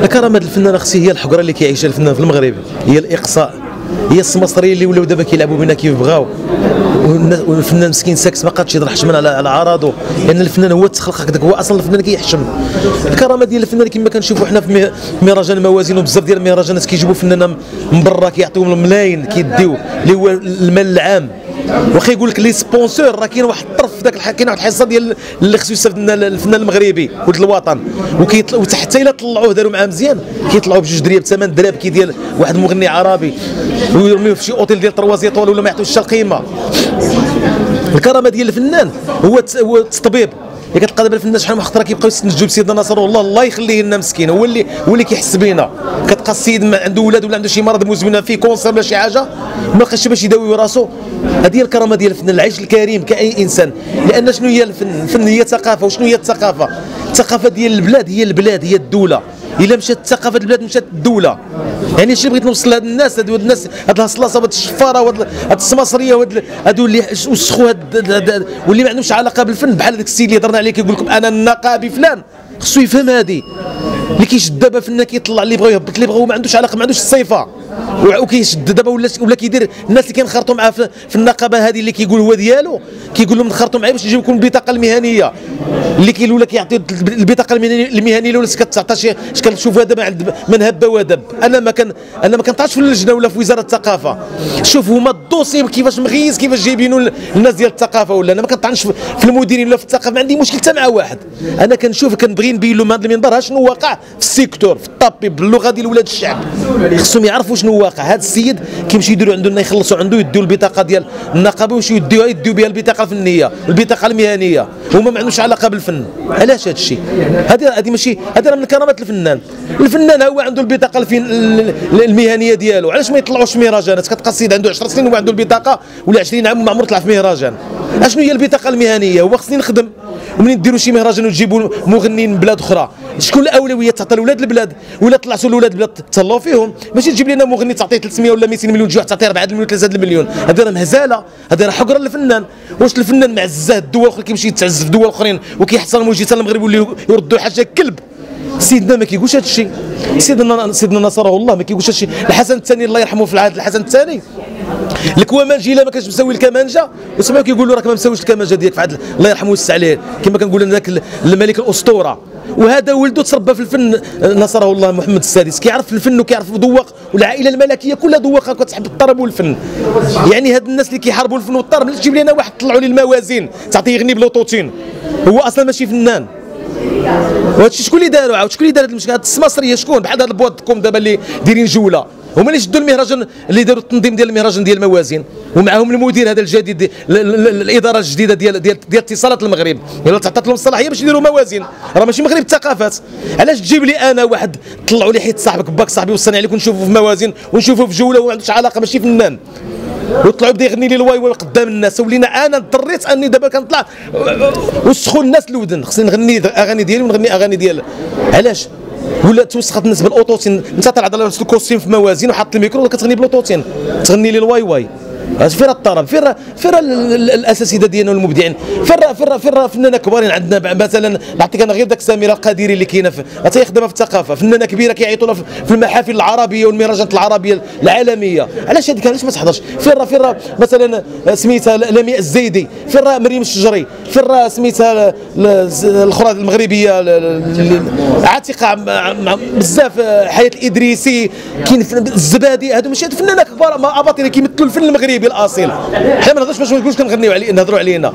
الكرامه الفنان خصي هي الحقره اللي كيعيشها الفنان في المغرب، هي الاقصاء، هي السماسريه اللي ولاو دابا كيلعبوا بنا كيف بغاو، والفنان مسكين ساكت ما قادش يضرب حشمان على عراضه، لان الفنان هو تخلق هكذاك، هو اصلا الفنان كيحشم. الكرامه ديال الفنان كما كنشوفوا حنا في مهرجان الموازين، وبزاف ديال المهرجانات كيجيبوا فنانه من برا كيعطيوهم الملايين كيديو اللي هو المال العام، واخا يقول لك لي سبونسور راه كاين واحد الطرف في ذاك كاين واحد الحصه ديال اللي خصو يستافد الفنان المغربي ولد الوطن، وحتى الا طلعوه داروا معاه مزيان كيطلعوا بجوج درياب ثمن دراب كي ديال واحد مغني عربي، ويرميوه في شي اوتيل ديال 3 زيطوال ولا ما يعطيوش حتى القيمه. الكرامه ديال الفنان هو التطبيب. كتلقى دابا الفنان شحال من خطره كيبقاو يستنجدوا بسيدنا نصر الله يخليه لنا مسكين، هو اللي كيحس بينا. كتلقى السيد عنده ولاد ولا عنده شي مرض مزمن فيه كونسير ولا شي حاجه ما لقاش باش يداوي راسو. هذه هي الكرامه ديال الفنان، العيش الكريم كاي انسان. لان شنو هي الفن؟ الفن هي ثقافه. وشنو هي الثقافه؟ الثقافه ديال البلاد هي الدوله. الا مشات ثقافه البلاد مشات الدوله. يعني شنو بغيت نوصل لهاد الناس، هاد الناس هاد الهصلاصه وهاد الشفاره وهاد السماسريه هادو اللي وسخوا واللي ما عندهمش علاقه بالفن، بحال هذاك السيد اللي هضرنا عليه كيقول لكم انا النقابي فلان. خصو يفهم هادي اللي كيشد دابا فنان كيطلع اللي بغا يهبط اللي بغا، ما عندوش علاقه، ما عندوش الصيفه، وكيشد دابا ولا كيدير الناس اللي كينخرطوا معاه في النقابه هذه اللي كيقول هو ديالو، كيقول لهم نخرطوا معايا باش نجيب لكم البطاقه المهنيه اللي ولا كيعطي البطاقه المهنيه ولا كتعطى شي اش كنشوفوها دابا عند من هب ودب. انا ما كنطلعش في اللجنه ولا في وزاره الثقافه. شوف هما الدوسي كيفاش مغيز كيفاش جايبينو الناس ديال الثقافه، ولا انا ما كنطعنش في المديرين ولا في الثقافه، ما عندي مشكل حتى مع واحد. انا كنشوف كنبغي نبين لهم هذا المنبر شنو واقع في السيكتور في الطابي باللغه ديال ولاد الشعب. خصهم يعرفوا شنو واقع. هذا السيد كيمشي يديروا عنده يخلصوا عنده يديو البطاقه ديال النقابه ويمشيو يديو بها البطاقه الفنيه البطاقه المهنيه، هما ما عندوش علاقه بالفن. علاش هذا الشيء؟ هذه ماشي، هذا من كرامات الفنان. الفنان هو عنده البطاقه المهنيه ديالو، علاش ما يطلعوش في مهرجانات؟ كتلقى السيد عنده 10 سنين وعنده البطاقه ولا 20 عام وما عمره طلع في مهرجان. اشنو هي البطاقه المهنيه؟ هو خصني نخدم، ومنين ديروا شي مهرجان وتجيبوا مغنيين من بلاد اخرى، شكون الاولويه تعطى لاولاد البلاد؟ ولا طلعتوا لاولاد البلاد تهلاو فيهم؟ ماشي تجيب لنا مغني تعطيه 300 ولا 200 مليون تجي تعطيه 4 مليون 3 المليون. هذه راه مهزاله، هذه راه حقره للفنان. واش الفنان معزه الدول الاخرى كيمشي يتعز في دول اخرين وكيحترموا ويجي حتى المغرب يوليو يردوا حاجه كلب؟ سيدنا ما كيقولش هذا الشيء، سيدنا نصره الله ما كيقولش هذا الشيء. الحسن الثاني الله يرحمه في العهد الحسن الثاني الكوامانجي الا ما كانش مسوي الكمانجه وسمعوا كيقولوا راك ما مسويش الكمانجه ديالك في عهد الله يرحمه ويوسع عليه، كما كنقول انا ذاك الملك الاسطوره. وهذا ولده تربى في الفن نصره الله محمد السادس، كيعرف الفن وكيعرف ذوق، والعائله الملكيه كلها ذوقها كتحب الطرب والفن. يعني هاد الناس اللي كيحاربوا الفن والطرب لا تجيب لنا واحد طلعوا لي الموازين تعطيه يغني بلوطوتين، هو اصلا ماشي فنان. وهادشي شكون اللي داروا؟ عاود شكون اللي دار هاد المشكل؟ هاد السماسريه شكون؟ بحال هاد البوادكم دابا اللي دايرين جوله، هما اللي شدوا المهرجان، اللي داروا التنظيم ديال المهرجان ديال الموازين، ومعهم المدير هذا الجديد الاداره الجديده ديال اتصالات المغرب، يلا تعطات لهم الصلاحيه باش يديروا موازين. راه ماشي مغرب الثقافات. علاش تجيب لي انا واحد طلعوا لي حيت صاحبك باك صاحبي وصاني عليك ونشوفوا في موازين ونشوفوا في جوله وما عندوش علاقه ماشي فنان، وطلعوا بدا يغني لي الواي واي قدام الناس، ولينا انا اضطريت اني دابا كنطلع وسخوا الناس الودن، خصني نغني اغاني ديالي ونغني اغاني ديال. علاش؟ ولا توسخت الناس بالاوتوتين، انت طلع لابس الكوستيم في موازين وحاط الميكرو ولا كتغني بالاوتوتين تغني لي الواي واي. فين الطرب؟ فين الاساتذه ديالنا والمبدعين؟ فين فنانه كبارين عندنا؟ مثلا نعطيك انا غير داك سميره القادري اللي كاينه حتى يخدمها في الثقافه، فنانه كبيره كيعيطوا لها في المحافل العربيه والمهرجانات العربيه العالميه. علاش هذيك علاش ما تحضرش؟ فين مثلا سميتها لمياء الزيدي، فين مريم الشجري، فين سميتها الاخرى المغربيه عاتقه بزاف، حياه الادريسي، كاين الزبادي، هادو ماشي فنانه كبار اباطره كيمثلوا الفن المغربي الاصيل. حنا ما نهضرش باش ما نقولوش كنغنيو عليه نهضروا علينا.